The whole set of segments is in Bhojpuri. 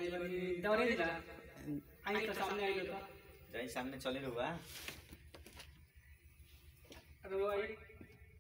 दौरे दिला आई तो सामने आई तो जाई सामने चले रुआ।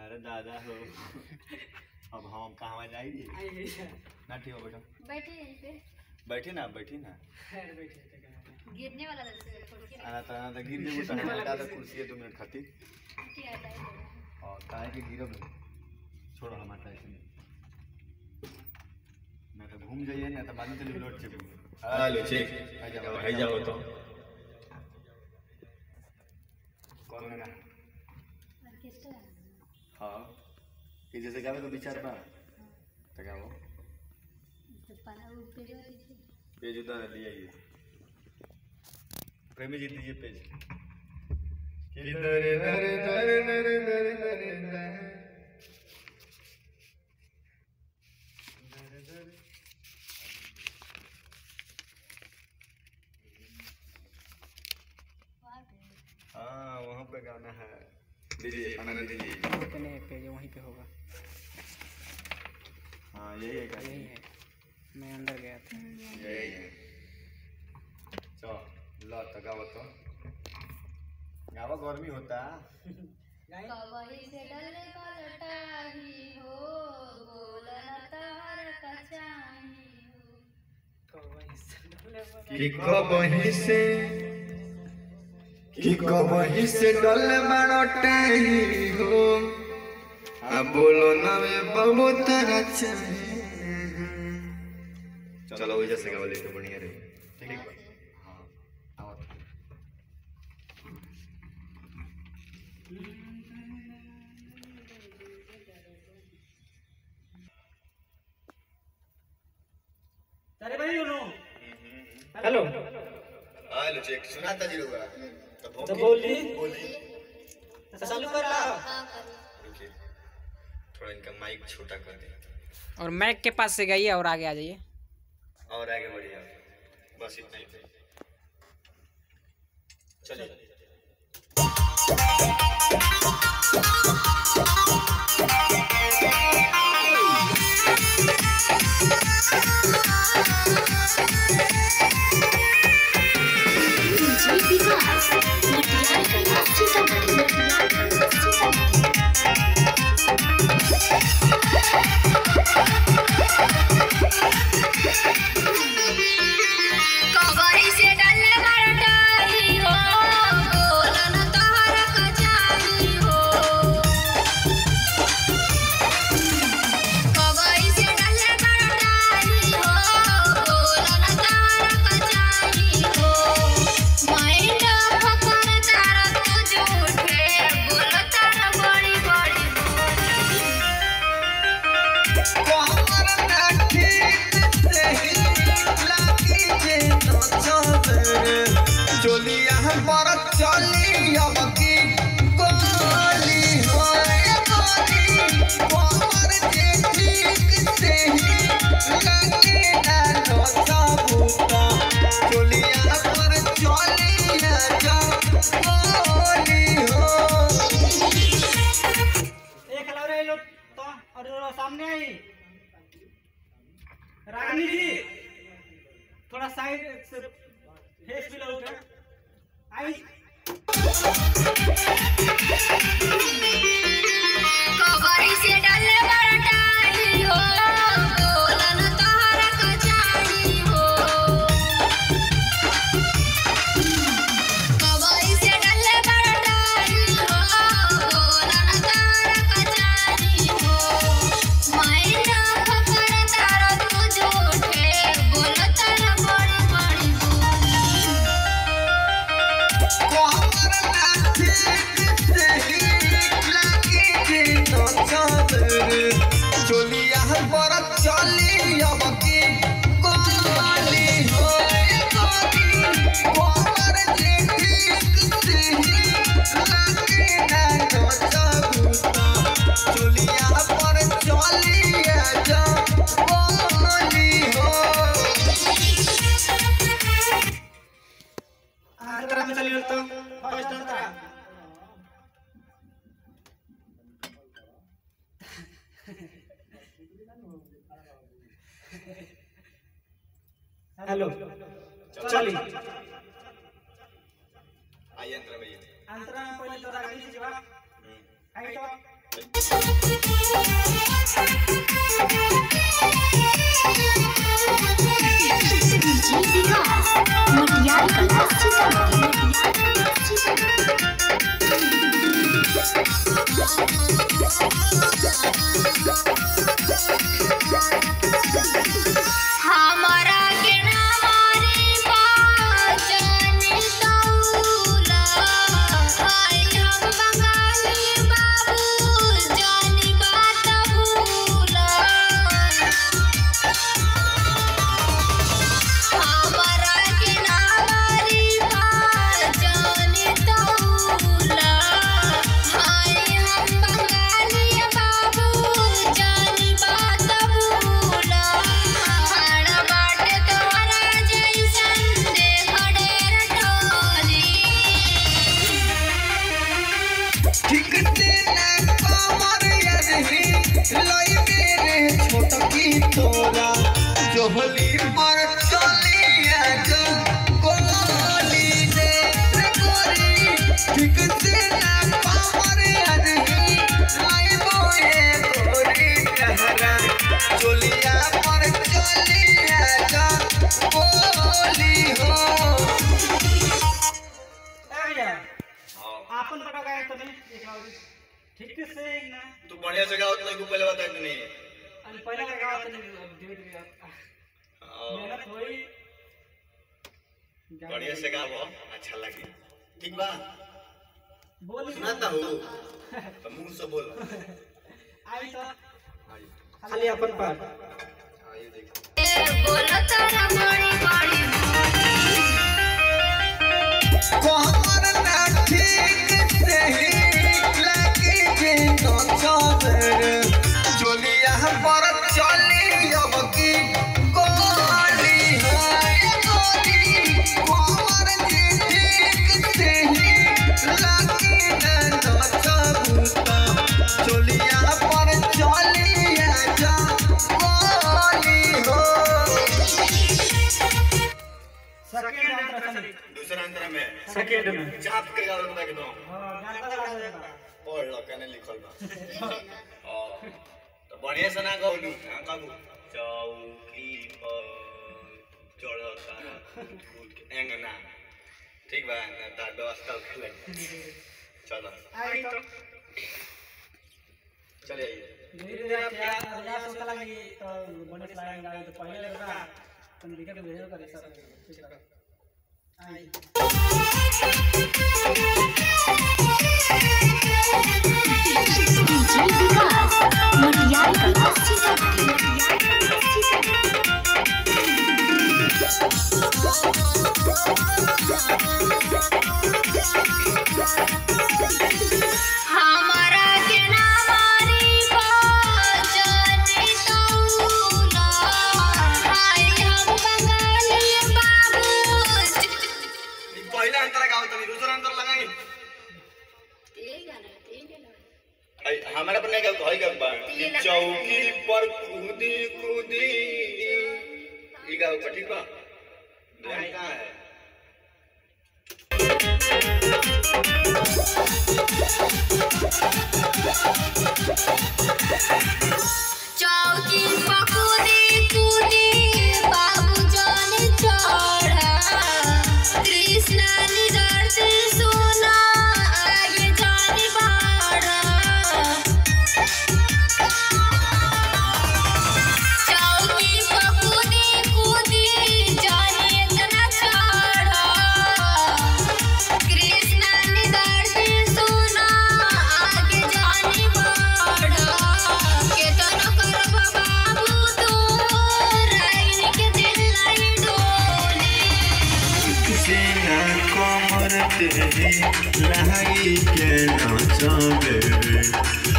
अरे दादा हो अब हम कहाँ जाएंगे ना। ठीक हो बेटा बैठे ना बैठी ना गिरने वाला आना तो गिर जेबो त हमरा दादा कुर्सी है 2 मिनट खातिर और काहे के गिरब छोड़ो हमारा ऐसे ना तो घूम जाइए ना तो बाद में चली लौट चली। हेलो चेक आ जाओ तो कौन है ना हाँ ये जैसे गावे तो विचार बा तो गाओ पेज उधर ले आइए प्रेमी जी दीजिए पेज किधर नरे नरे नरे नरे नरे हाँ वहाँ पे गाना है दीजिए खाना दीजिए कितने पेज वहीं पे होगा। हाँ यही है यही है मैं अंदर गया था यही है। चल लो तो गाओ तो गावा गर्मी होता कवही से डल पलटाही हो बोलना तार कचाही कि कबही से डल बाड़ोटाही हो अब बोलो ना वे बहुत अच्छा। चलो वही जैसे गावा लेके बढ़िया रहे ठीक है। हाँ आओ अरे भाई सुनो हेलो हेलो चेक सुनाता जी रुआ तो बोली चालू कर ला रुकिए थोड़ा इनका माइक छोटा कर दे और मैक के पास से गई और आगे आ जाइए और आगे बढ़िए बस इतना ही चलिए। सामने आई रागिनी जी थोड़ा साइड से फेस भी लो आई कवही से डल बरटाई हो बोलन तोहर कचाई हो कवही से डल बरटाई हो बोलन तोहर कचाई हो मैना फकर तारो तू झूठे बोलत न बड़ी बड़ी चोलिया हेलो चली आई अंतर भैया अंतरा में पहले तो रागी जी बा आई तो डीजे विकास मटियार कला हमारा के नामारी बाजनी तौला आई हम बंगाली बाबू जानी बात भूला हमारा के नामारी बाजनी तौला आई हम बंगाली बाबू जानी बात भूला हड़ बाटे तोरा जैसन देख ढेर टोली ठीक तेना कमर यदि लई मेरे छोटकी तोरा जोहली पर चलिया जो गोली दे रे गोरी ठीक तेना कमर यदि लई मोए गोरी कहरा चलिया पर चलिया जो गोली हो भैया आपन पता गाय तो नहीं एक बार ठीक से ना तू बढ़िया से गाओ नहीं को पहले बता नहीं अन पहले का गाव तो धीरे धीरे मेहनत होई बढ़िया से गाओ अच्छा लगे ठीक बा बोल सुनाता हूँ तो मुंह से बोल आई तो खाली अपन पर आइए देखो बोलो तारा बड़ी बड़ी कमर ना ठीक से ही लगी जे तो चोदर चलिया पर चली अब की गोली है गोली कमर जी ठीक से ही लगी जे तो चबूता चलिया पर चलिया जा गोली हो सेकंड अंतर चली दूसरा अंतर में सेकंड में चाप के गाओ तो एकदम हां गाना लगा देगा पढ़ लो कने लिखल बा तो बढ़िया से ना गाउलू ना काबू चौकी पर चढ़ता कूद के एंगना ठीक बा ना ता दोस्त खेले चलो आई तो चलिए आइए धीरे धीरे क्या अभ्यास होता लगी तो बने लाएंगे तो पहले लगा तुम दिक्कत भेजो करे सब ठीक है आई डीजे विकास मटियार कला हमारा के नामारी बाजनी तौला आई हम बंगाली बाबू पहला अंतर गाओ तो दूसरा अंतर लगाई आई हमारा पर नहीं गाओ कहीं गाओ बा चौकी पर कूदी कूदी ई गाओ ठीक बा ध्यान कहां है चौकी पकूदी कूदी बाबू जाने चढ़ा कृष्णा निधर से सोना आगे जाने बाड़ा चौकी पकूदी कूदी जाने इतना चढ़ा कृष्णा निधर से सोना आगे जाने बाड़ा केतना करब बाबू तू राइन के दिल लाई डोली से ना कमर तेरी लाई के नचबे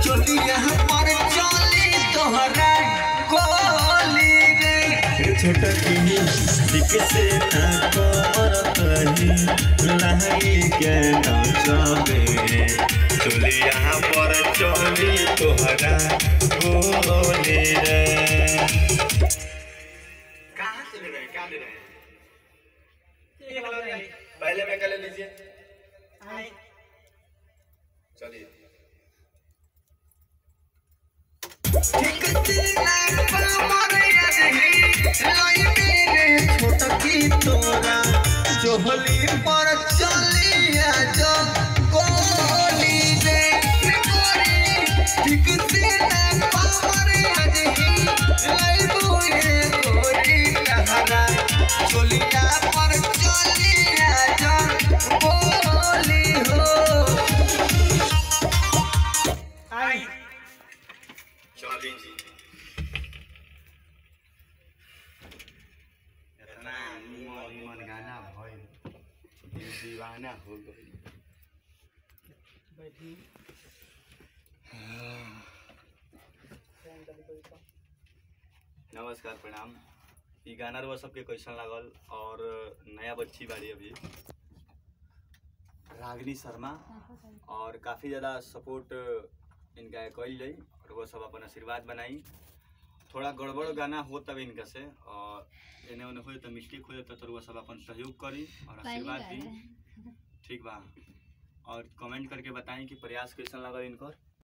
चलिया पर चली तोहरा गोली रे छोटकी ठीक से ना कमर तेरी लाई के नचबे चलिया पर चली तोहरा गोली रे कहां से ले रहे हैं क्या ले रहे हैं ठीक है लग रही पहले मैं कर लीजिए। आई चलिए जोहली पर चलिया जो गोली दे ठीक से ना पावर अजही लाइबोए गोरी कहरा चलिया पर चलिया जो गोली हो आई चलिए जी। इतना मन गाना भइल दीवाना हो गई। बैठी नमस्कार प्रणाम। ई गाना रुआ सबके कैसन लागल और नया बच्ची बाड़ी अभी रागिनी शर्मा और काफ़ी ज़्यादा सपोर्ट इनका कल जाई और वो सब अपन आशीर्वाद बनाई। थोड़ा गड़बड़ गाना हो तब इनका से और इन्हें उन्हें हो तो मिस्टेक हो जाता तो वो सब अपन सहयोग करी और आशीर्वाद दी। ठीक बा और कमेंट करके बताएं कि प्रयास कैसा लगा इनका।